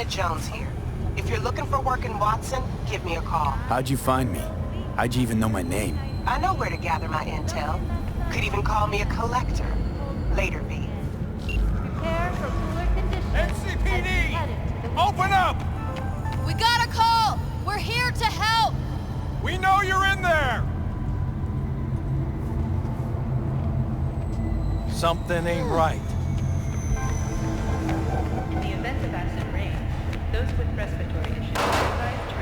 Jones here. If you're looking for work in Watson, give me a call. How'd you find me? How'd you even know my name? I know where to gather my intel. Could even call me a collector. Later, V. Prepare for cooler conditions. NCPD! Open up! We got a call! We're here to help! We know you're in there! Something ain't right. In the event of acid rain, those with respiratory issues are advised to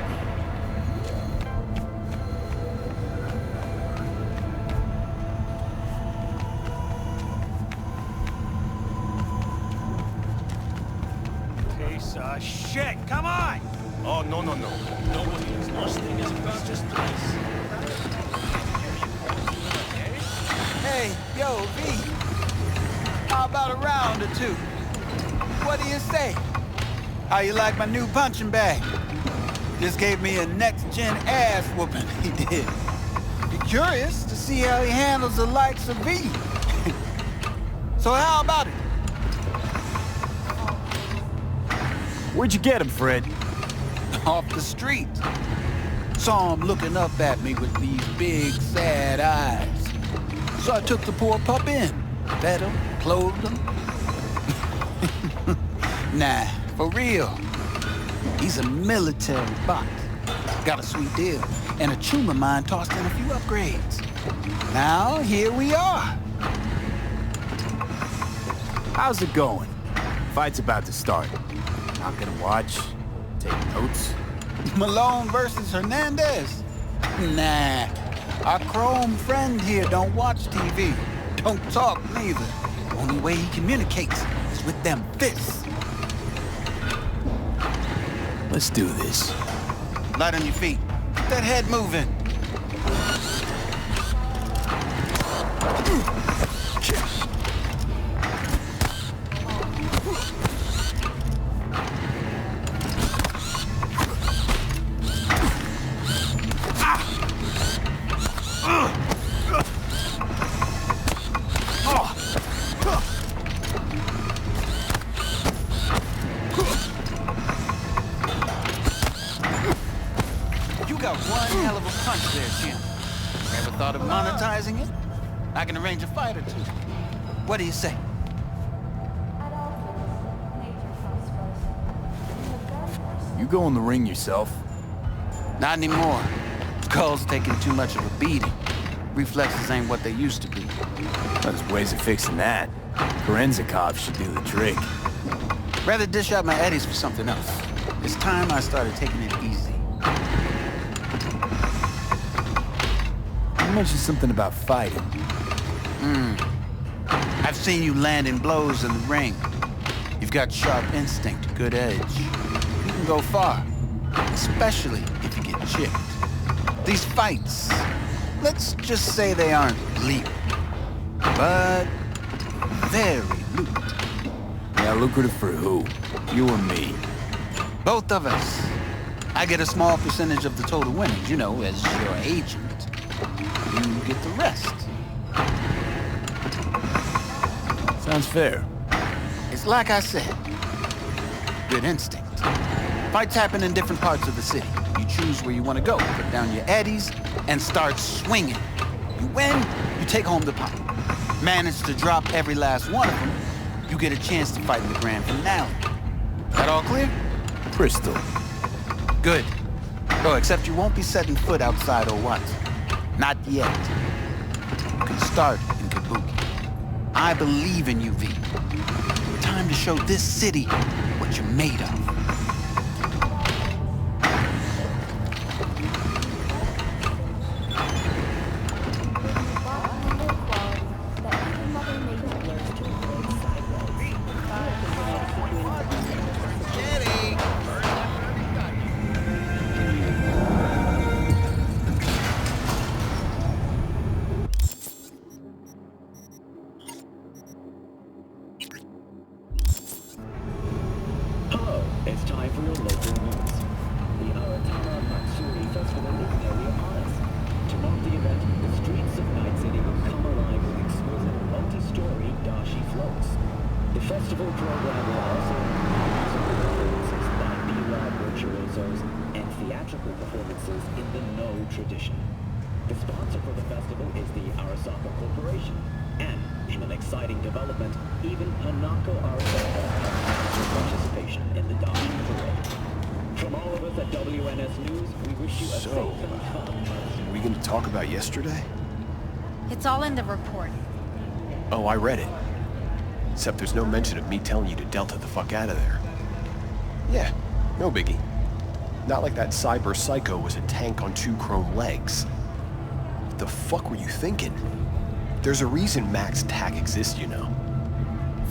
remain. Piece of shit! Come on! Oh, no. Nobody is listening about this place. Hey, yo, V. How about a round or two? What do you say? How you like my new punching bag? Just gave me a next-gen ass whooping, he did. Be curious to see how he handles the likes of V. So how about it? Where'd you get him, Fred? Off the street. Saw him looking up at me with these big, sad eyes. So I took the poor pup in. Fed him, clothed him. Nah, for real. He's a military bot. Got a sweet deal. And a chum of mine tossed in a few upgrades. Now, here we are. How's it going? Fight's about to start. Not gonna watch, take notes. Malone versus Hernandez? Nah. Our chrome friend here don't watch TV. Don't talk neither. Only way he communicates is with them fists. Let's do this. Light on your feet. Get that head moving. One hell of a punch there, Jim. Ever thought of monetizing it? I can arrange a fight or two. What do you say? You go in the ring yourself? Not anymore. Skull's taking too much of a beating. Reflexes ain't what they used to be. Well, there's ways of fixing that. Korenzikov should do the trick. Rather dish out my eddies for something else. It's time I started taking it easy. You mentioned something about fighting. I've seen you landing blows in the ring. You've got sharp instinct, good edge. You can go far, especially if you get chipped. These fights, let's just say they aren't legal, but very lucrative. Yeah, lucrative for who? You or me? Both of us. I get a small percentage of the total winnings, you know, as your agent. You get the rest. Sounds fair. It's like I said, good instinct. Fights happen in different parts of the city. You choose where you want to go, put down your eddies, and start swinging. You win, you take home the pot. Manage to drop every last one of them, you get a chance to fight in the grand finale. That all clear? Crystal. Good. Oh, except you won't be setting foot outside or what? Not yet. You can start in Kabuki. I believe in you, V. Time to show this city what you're made of. local performances in the No tradition. The sponsor for the festival is the Arasaka Corporation. And, in an exciting development, even Hanako Arasaka has participation in the Dodging Parade. From all of us at WNS News, we wish you a safe and fun. Are we gonna talk about yesterday? It's all in the report. Oh, I read it. Except there's no mention of me telling you to Delta the fuck out of there. Yeah, no biggie. Not like that cyber psycho was a tank on 2 chrome legs. What the fuck were you thinking? There's a reason Max TAC exists, you know.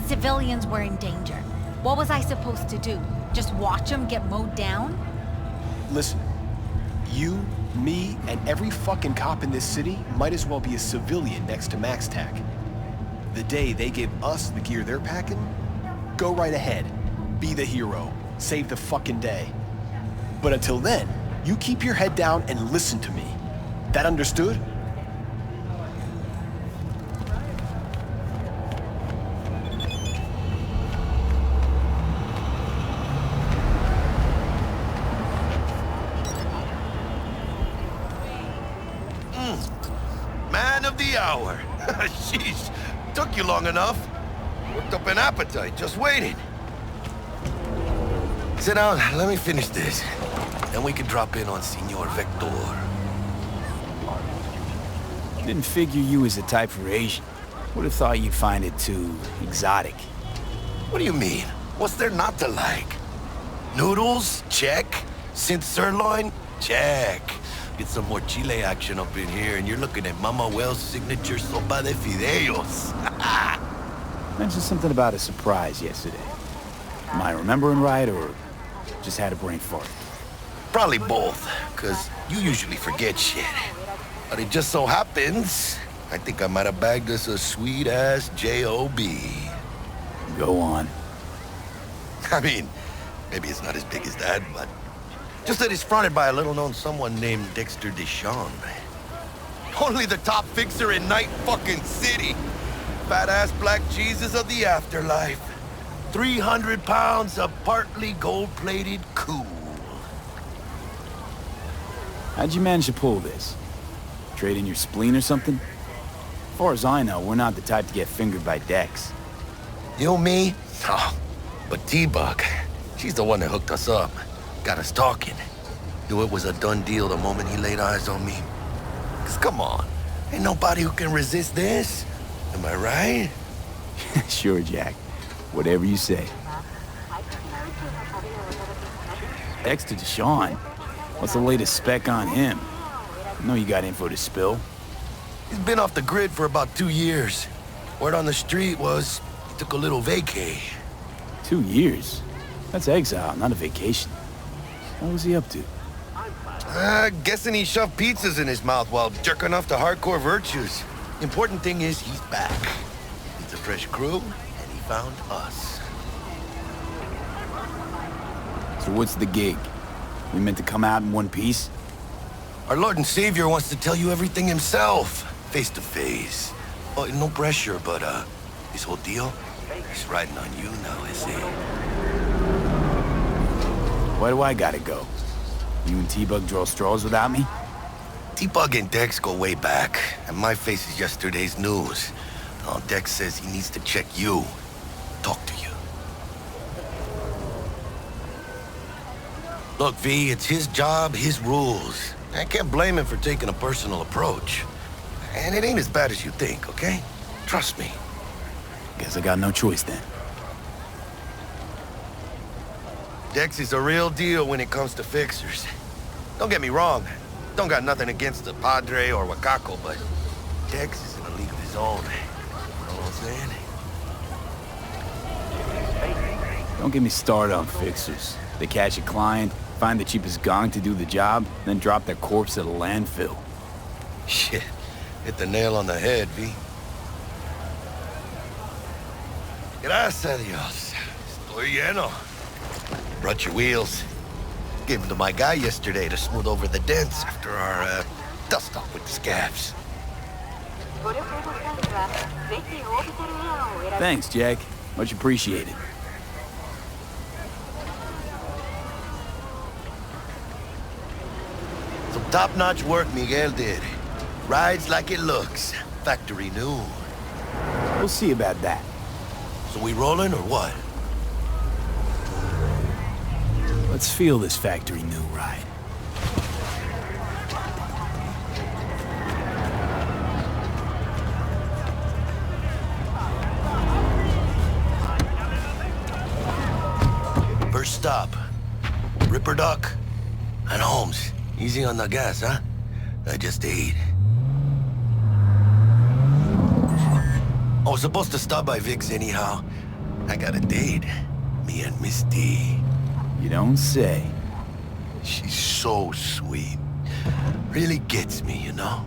Civilians were in danger. What was I supposed to do? Just watch them get mowed down? Listen, you, me, and every fucking cop in this city might as well be a civilian next to Max TAC. The day they give us the gear they're packing, go right ahead. Be the hero. Save the fucking day. But until then, you keep your head down and listen to me. That understood? Man of the hour. Sheesh, took you long enough. Worked up an appetite, just waiting. Sit down, let me finish this. Then we can drop in on Senor Vector. Didn't figure you was the type for Asian. Would have thought you'd find it too exotic. What do you mean? What's there not to like? Noodles? Check. Synth sirloin? Check. Get some more Chile action up in here, and you're looking at Mama Wells' signature sopa de fideos. Mentioned something about a surprise yesterday. Am I remembering right, or just had a brain fart? Probably both, because you usually forget shit. But it just so happens, I think I might have bagged us a sweet-ass J.O.B. Go on. I mean, maybe it's not as big as that, but just that it's fronted by a little-known someone named Dexter Deshawn. Only the top fixer in Night fucking City. Fat-ass black Jesus of the afterlife. 300 pounds of partly gold-plated cool. How'd you manage to pull this? Trade in your spleen or something? As far as I know, we're not the type to get fingered by Dex. You, me? Oh, but T-Bug, she's the one that hooked us up. Got us talking. Knew it was a done deal the moment he laid eyes on me. 'Cause come on, ain't nobody who can resist this. Am I right? Sure, Jack. Whatever you say. Dexter Deshawn? What's the latest spec on him? I know you got info to spill. He's been off the grid for about 2 years. Word on the street was he took a little vacay. 2 years? That's exile, not a vacation. What was he up to? Guessing he shoved pizzas in his mouth while jerking off to hardcore virtues. Important thing is he's back. It's a fresh crew, and he found us. So what's the gig? We meant to come out in one piece? Our Lord and Savior wants to tell you everything himself, face to face. Oh, no pressure, but this whole deal is riding on you now, is it? Why do I gotta go? You and T-Bug draw straws without me? T-Bug and Dex go way back, and my face is yesterday's news. Now Dex says he needs to check you, talk to you. Look, V, it's his job, his rules. I can't blame him for taking a personal approach. And it ain't as bad as you think, okay? Trust me. Guess I got no choice then. Dex is a real deal when it comes to fixers. Don't get me wrong. Don't got nothing against the Padre or Wakako, but Dex is in a league of his own. You know what I'm saying? Don't get me started on fixers. They catch a client, find the cheapest gong to do the job, then drop their corpse at a landfill. Shit. Hit the nail on the head, V. Gracias a Dios. Estoy lleno. Brought your wheels. Gave them to my guy yesterday to smooth over the dents after our, dust-off with the scabs. Thanks, Jack. Much appreciated. Some top-notch work Miguel did. Rides like it looks. Factory new. We'll see about that. So we rolling or what? Let's feel this factory new ride. First stop. Ripper Duck and Holmes. Easy on the gas, huh? I just ate. I was supposed to stop by Vic's anyhow. I got a date. Me and Misty. You don't say. She's so sweet. Really gets me, you know?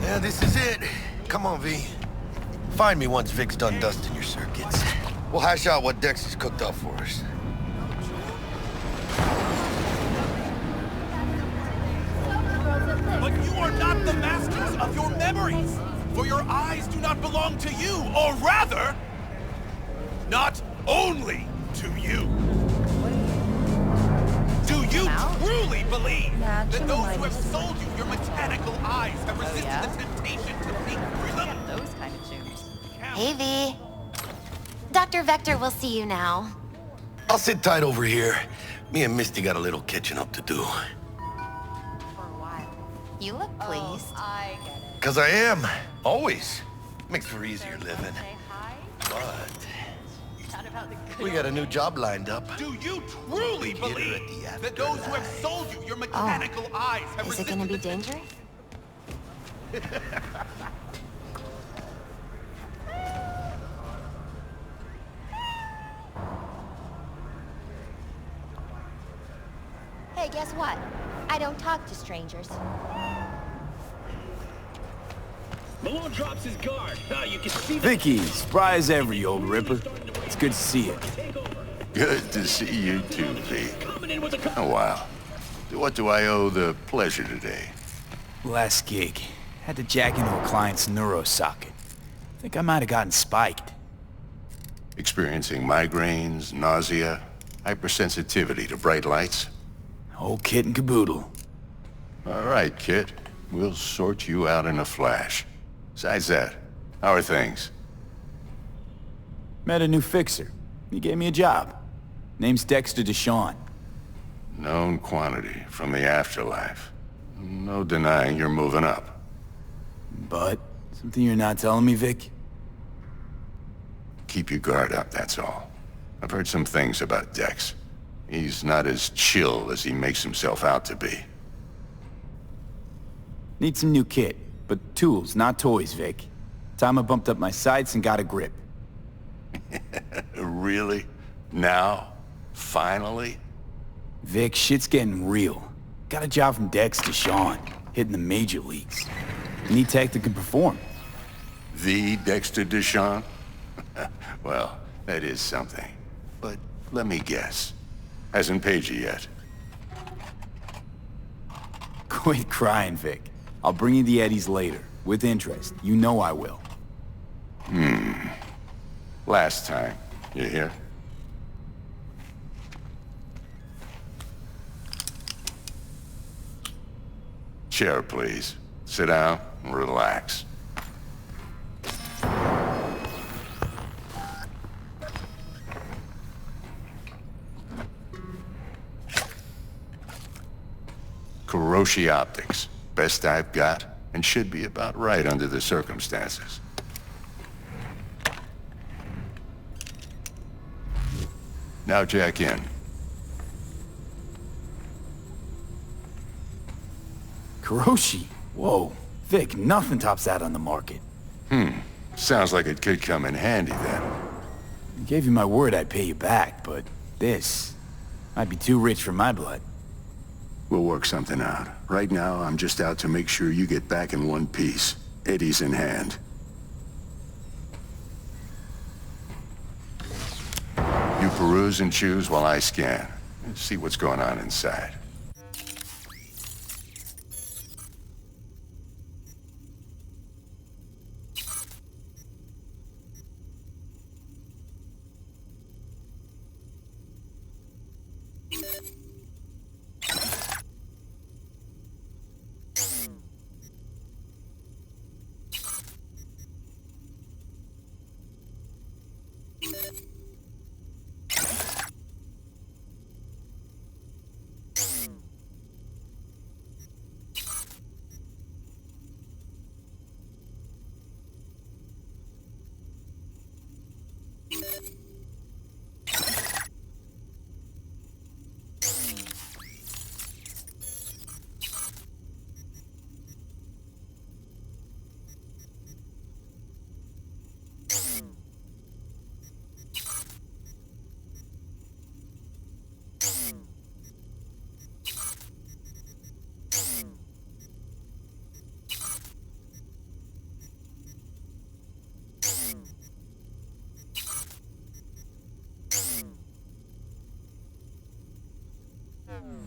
Yeah, this is it. Come on, V. Find me once Vic's done dusting your circuits. We'll hash out what Dex has cooked up for us. But you are not the masters of your memories, for your eyes do not belong to you, or rather, not only to you. Do you truly believe that those who have sold you your mechanical eyes have resisted the temptation to think through them? Those kind of tunes. Hey, V. Dr. Vector will see you now. I'll sit tight over here. Me and Misty got a little catching up to do. For a while. You look pleased. I get it. 'Cause I am. Always. Makes for easier living. Say hi. But Not about the good we got a new job lined up. Do you truly Get her at believe the that those who have afterlife. sold you your mechanical eyes have Is it resisted gonna be the dangerous? Hey, guess what? I don't talk to strangers. Malone drops his guard. Now you can see that. Vicky, spry as ever, you old ripper. It's good to see you. Good to see you too, V. Coming in with a Oh, wow. What do I owe the pleasure today? Last gig. Had to jack into a client's neuro socket. Think I might have gotten spiked. Experiencing migraines, nausea, hypersensitivity to bright lights? Whole kit and caboodle. All right, kid. We'll sort you out in a flash. Besides that, how are things? Met a new fixer. He gave me a job. Name's Dexter Deshawn. Known quantity from the afterlife. No denying you're moving up. But, something you're not telling me, Vic? Keep your guard up, that's all. I've heard some things about Dex. He's not as chill as he makes himself out to be. Need some new kit, but tools, not toys, Vic. Time I bumped up my sights and got a grip. Really? Now? Finally? Vic, shit's getting real. Got a job from Dex Deshawn, hitting the major leagues. Need tech that can perform. The Dexter Deshawn? Well, that is something. But let me guess. Hasn't paid you yet. Quit crying, Vic. I'll bring you the eddies later, with interest. You know I will. Last time. You hear? Chair, please. Sit down and relax. Kuroshi Optics. Best I've got, and should be about right under the circumstances. Now jack in. Kuroshi? Whoa. Vic, nothing tops that on the market. Sounds like it could come in handy then. I gave you my word I'd pay you back, but this might be too rich for my blood. We'll work something out. Right now, I'm just out to make sure you get back in one piece. Eddie's in hand. You peruse and choose while I scan. See what's going on inside.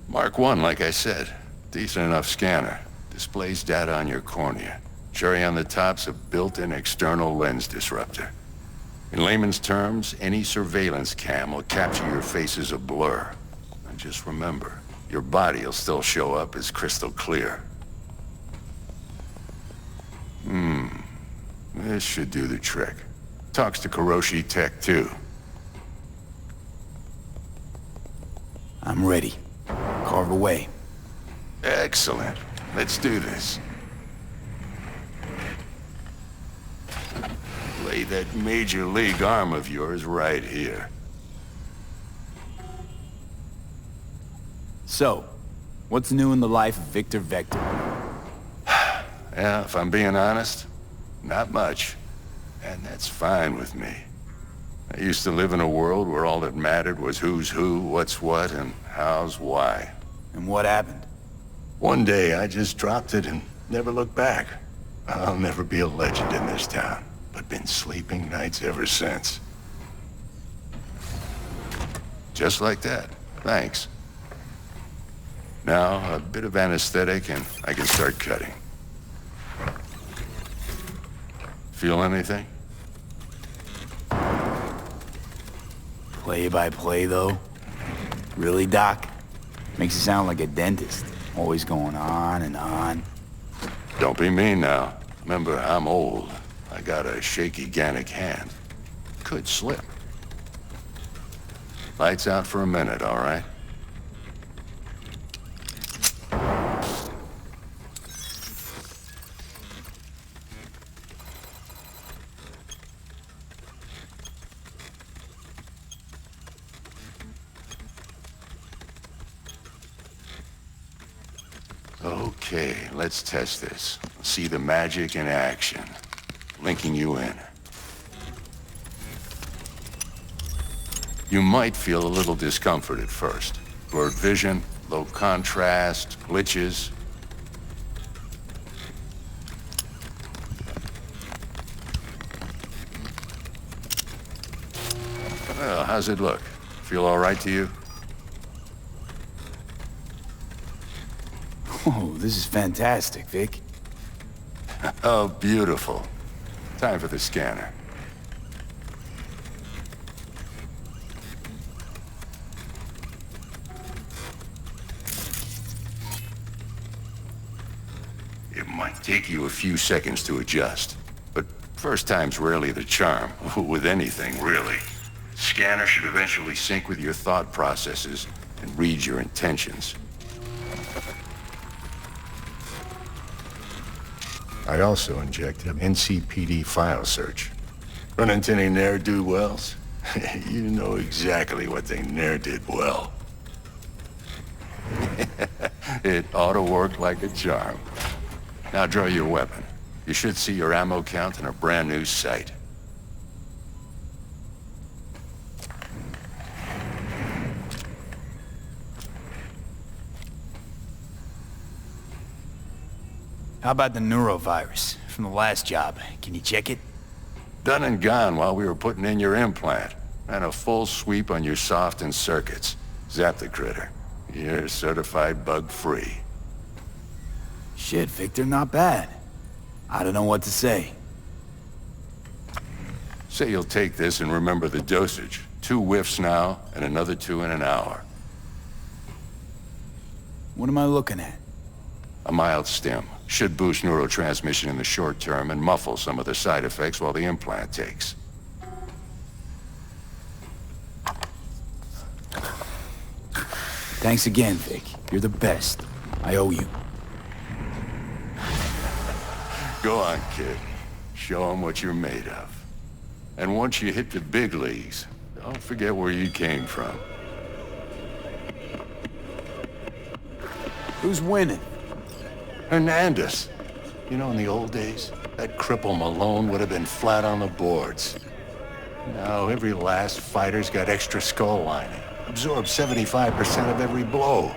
Mark 1, like I said. Decent enough scanner. Displays data on your cornea. Cherry on the top's a built-in external lens disruptor. In layman's terms, any surveillance cam will capture your face as a blur. And just remember, your body will still show up as crystal clear. This should do the trick. Talks to Kuroshi Tech, too. I'm ready. Carve away. Excellent. Let's do this. Lay that major league arm of yours right here. So, what's new in the life of Victor Vector? Yeah, if I'm being honest, not much. And that's fine with me. I used to live in a world where all that mattered was who's who, what's what, and how's why. And what happened? One day, I just dropped it and never looked back. I'll never be a legend in this town, but been sleeping nights ever since. Just like that. Thanks. Now, a bit of anesthetic and I can start cutting. Feel anything? Play by play, though? Really, Doc? Makes you sound like a dentist. Always going on and on. Don't be mean now. Remember, I'm old. I got a shaky Gannic hand. Could slip. Lights out for a minute, all right? Okay, let's test this. See the magic in action. Linking you in. You might feel a little discomfort at first. Blurred vision, low contrast, glitches. Well, how's it look? Feel all right to you? Oh, this is fantastic, Vic. Oh, beautiful. Time for the scanner. It might take you a few seconds to adjust, but first time's rarely the charm, with anything, really. Scanner should eventually sync with your thought processes and read your intentions. I also injected an NCPD file search. Run into any ne'er-do-wells? You know exactly what they ne'er did well. It ought to work like a charm. Now draw your weapon. You should see your ammo count in a brand new sight. How about the neurovirus from the last job? Can you check it? Done and gone while we were putting in your implant. And a full sweep on your soft and circuits. Zap the critter. You're certified bug-free. Shit, Victor, not bad. I don't know what to say. Say you'll take this and remember the dosage. 2 whiffs now, and another 2 in an hour. What am I looking at? A mild stim. Should boost neurotransmission in the short term and muffle some of the side effects while the implant takes. Thanks again, Vic. You're the best. I owe you. Go on, kid. Show them what you're made of. And once you hit the big leagues, don't forget where you came from. Who's winning? Hernandez. You know, in the old days, that cripple Malone would have been flat on the boards. Now every last fighter's got extra skull lining. Absorbs 75% of every blow.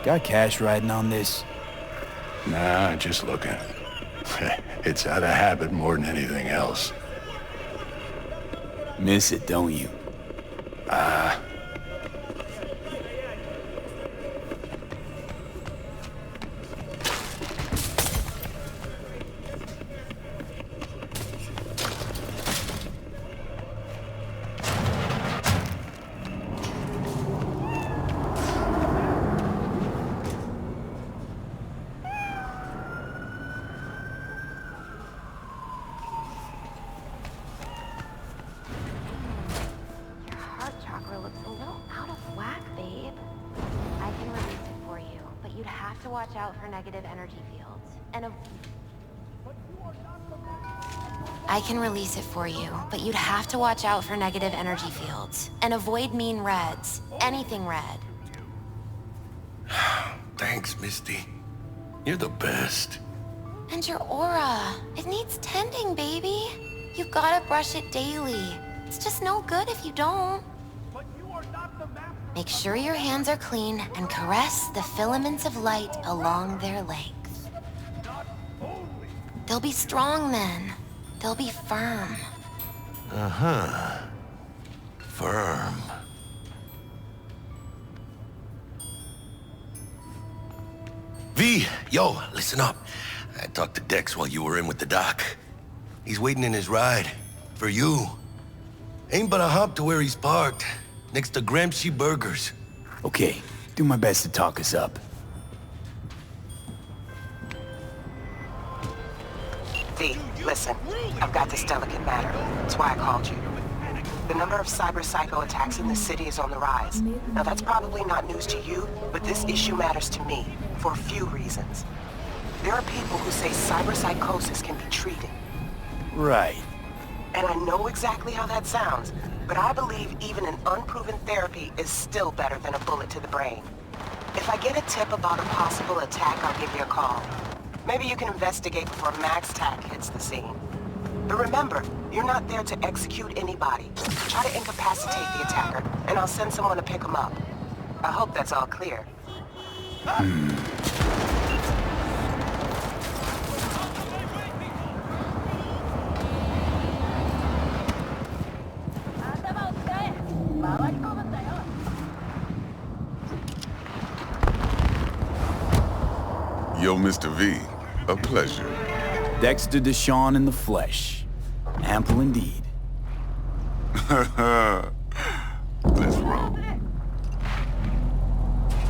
Got cash riding on this? Nah, just looking. It's out of habit more than anything else. Miss it, don't you? Watch out for negative energy fields. And I can release it for you, but you'd have to watch out for negative energy fields. And avoid mean reds. Anything red. Thanks, Misty. You're the best. And your aura. It needs tending, baby. You've gotta brush it daily. It's just no good if you don't. Make sure your hands are clean and caress the filaments of light along their length. They'll be strong then. They'll be firm. Uh-huh. Firm. V, yo, listen up. I talked to Dex while you were in with the doc. He's waiting in his ride. For you. Ain't but a hop to where he's parked. Next to Gramsci Burgers. Okay, do my best to talk us up. V, listen. I've got this delicate matter. That's why I called you. The number of cyber-psycho attacks in the city is on the rise. Now that's probably not news to you, but this issue matters to me, for a few reasons. There are people who say cyber-psychosis can be treated. Right. And I know exactly how that sounds, but I believe even an unproven therapy is still better than a bullet to the brain. If I get a tip about a possible attack, I'll give you a call. Maybe you can investigate before MaxTac hits the scene. But remember, you're not there to execute anybody. Try to incapacitate the attacker, and I'll send someone to pick him up. I hope that's all clear. Yo, Mr. V, a pleasure. Dexter Deshawn in the flesh. Ample indeed. Let's roll.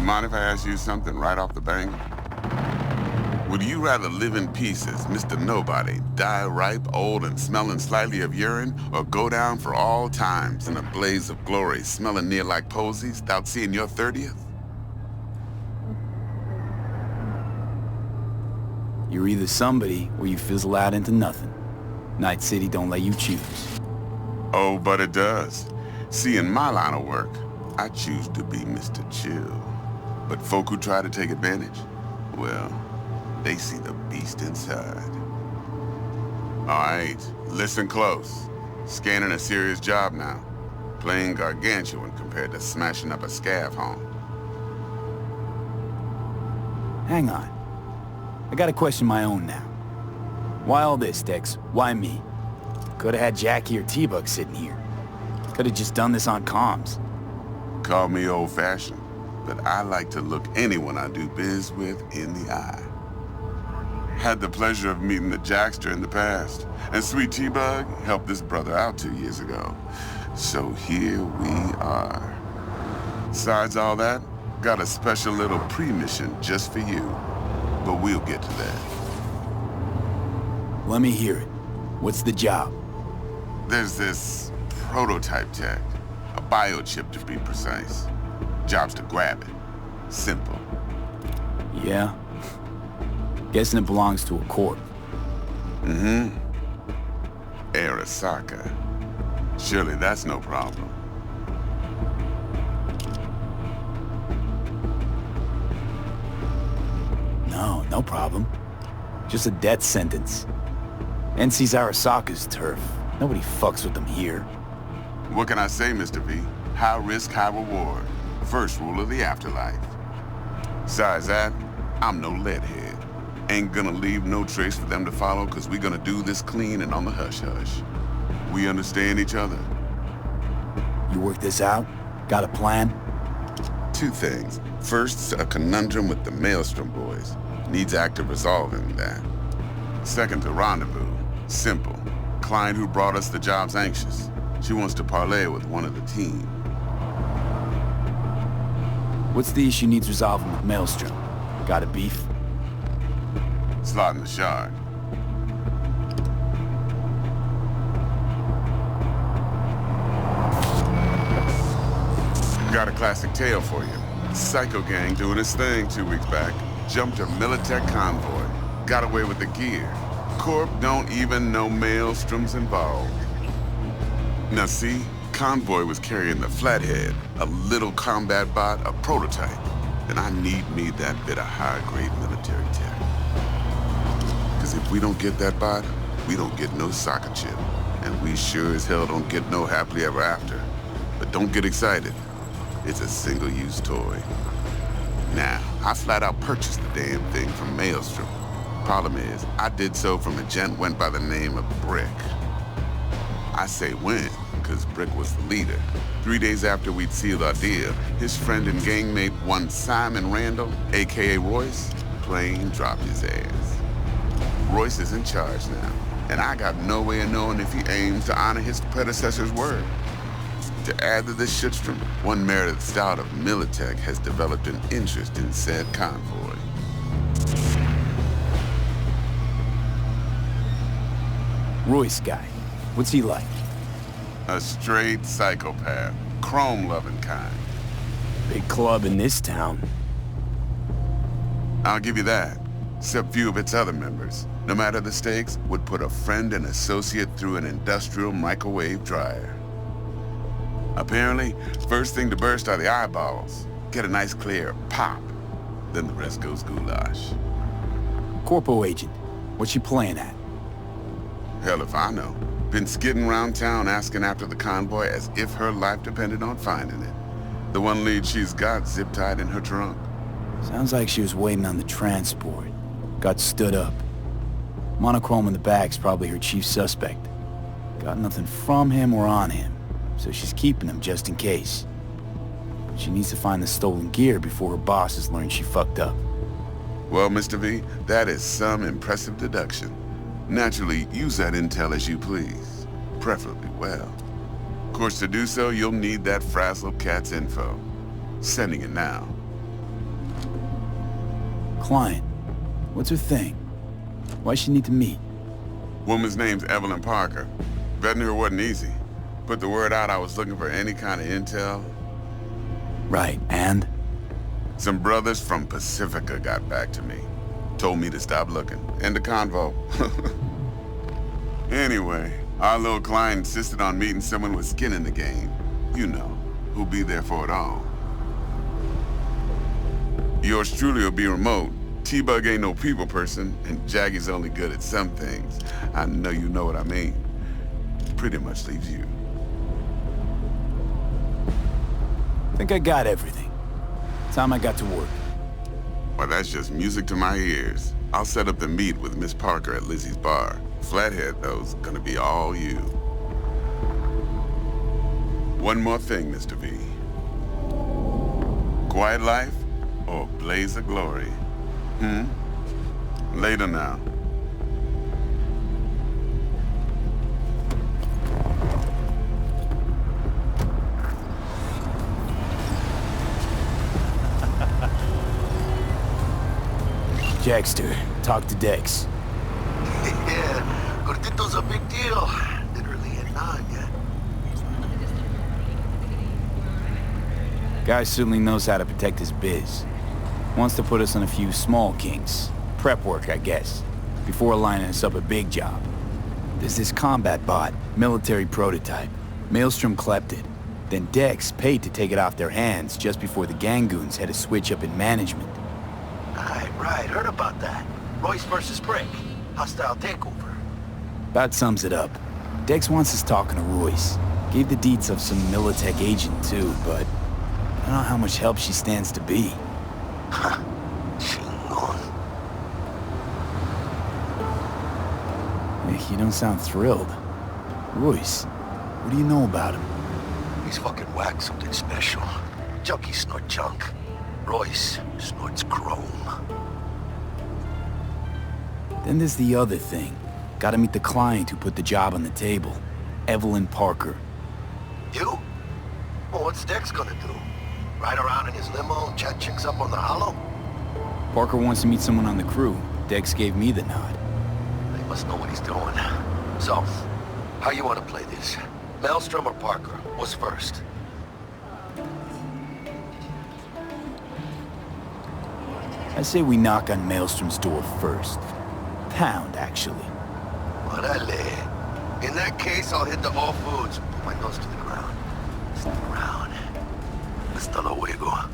Mind if I ask you something right off the bang? Would you rather live in peace as Mr. Nobody, die ripe, old, and smelling slightly of urine, or go down for all times in a blaze of glory, smelling near like posies, without seeing your 30th? You're either somebody, or you fizzle out into nothing. Night City don't let you choose. Oh, but it does. See, in my line of work, I choose to be Mr. Chill. But folk who try to take advantage, well, they see the beast inside. All right, listen close. Scanning a serious job now. Playing gargantuan compared to smashing up a scav home. Hang on. I got a question my own now. Why all this, Dex? Why me? Could've had Jackie or T-Bug sitting here. Could've just done this on comms. Call me old-fashioned, but I like to look anyone I do biz with in the eye. Had the pleasure of meeting the Jackster in the past, and Sweet T-Bug helped this brother out 2 years ago. So here we are. Besides all that, got a special little pre-mission just for you. But we'll get to that. Let me hear it. What's the job? There's this prototype tech. A biochip to be precise. Job's to grab it. Simple. Yeah? Guessing it belongs to a corp. Mm-hmm. Arasaka. Surely that's no problem. No problem. Just a death sentence. NC's Arasaka's turf. Nobody fucks with them here. What can I say, Mr. V? High risk, high reward. First rule of the afterlife. Besides that, I'm no leadhead. Ain't gonna leave no trace for them to follow, cause we gonna do this clean and on the hush-hush. We understand each other? You work this out? Got a plan? Two things. First, a conundrum with the Maelstrom boys. Needs active resolving that. Second, a rendezvous. Simple. Client who brought us the job's anxious. She wants to parlay with one of the team. What's the issue needs resolving with Maelstrom? Got a beef? Slot in the shard. Got a classic tale for you. Psycho gang doing his thing 2 weeks back. Jumped a Militech convoy. Got away with the gear. Corp don't even know Maelstrom's involved. Now see, convoy was carrying the Flathead, a little combat bot, a prototype. And I need me that bit of high-grade military tech. Cause if we don't get that bot, we don't get no soccer chip. And we sure as hell don't get no happily ever after. But don't get excited. It's a single-use toy. Now, I flat out purchased the damn thing from Maelstrom. Problem is, I did so from a gent went by the name of Brick. I say when, because Brick was the leader. 3 days after we'd sealed our deal, his friend and gangmate, one Simon Randall, a.k.a. Royce, plain dropped his ass. Royce is in charge now, and I got no way of knowing if he aims to honor his predecessor's word. To add to this shitstorm, one Meredith Stout of Militech has developed an interest in said convoy. Royce guy. What's he like? A straight psychopath. Chrome-loving kind. Big club in this town. I'll give you that. Except few of its other members, no matter the stakes, would put a friend and associate through an industrial microwave dryer. Apparently, first thing to burst are the eyeballs. Get a nice clear pop. Then the rest goes goulash. Corpo agent. What's she playing at? Hell if I know. Been skidding around town asking after the convoy as if her life depended on finding it. The one lead she's got zip-tied in her trunk. Sounds like she was waiting on the transport. Got stood up. Monochrome in the back's probably her chief suspect. Got nothing from him or on him, so she's keeping him just in case. She needs to find the stolen gear before her bosses learn she fucked up. Well, Mr. V, that is some impressive deduction. Naturally, use that intel as you please. Preferably well. Of course, to do so, you'll need that frazzled cat's info. Sending it now. Client. What's her thing? Why she need to meet? Woman's name's Evelyn Parker. Vetting her wasn't easy. Put the word out I was looking for any kind of intel. Right, and? Some brothers from Pacifica got back to me. Told me to stop looking. End the convo. Anyway, our little client insisted on meeting someone with skin in the game. You know, who'll be there for it all. Yours truly will be remote. T-Bug ain't no people person, and Jaggy's only good at some things. I know you know what I mean. Pretty much leaves you. Think I got everything. Time I got to work. Well, that's just music to my ears. I'll set up the meet with Miss Parker at Lizzie's bar. Flathead, though's gonna be all you. One more thing, Mr. V. Quiet life or blaze of glory? Later now. Jackster, talk to Dex. Yeah, Cortito's a big deal. Literally a nod, yeah. Guy certainly knows how to protect his biz. Wants to put us on a few small kinks. Prep work, I guess. Before lining us up a big job. There's this combat bot, military prototype. Maelstrom clept it. Then Dex paid to take it off their hands just before the Gangoons had a switch up in management. Right, heard about that. Royce versus Brick. Hostile takeover. About sums it up. Dex wants us talking to Royce. Gave the deets of some Militech agent too, but I don't know how much help she stands to be. Chingon. Hey, you don't sound thrilled. Royce, what do you know about him? He's fucking whack, something special. Junkies snort junk. Royce snorts chrome. Then there's the other thing. Gotta meet the client who put the job on the table. Evelyn Parker. You? Well, what's Dex gonna do? Ride around in his limo and chat chicks up on the hollow? Parker wants to meet someone on the crew. Dex gave me the nod. He must know what he's doing. So, how you want to play this? Maelstrom or Parker? What's first? I say we knock on Maelstrom's door first. Pound, actually. Orale. In that case, I'll hit the all foods. Put my nose to the ground. Stick around. Hasta luego.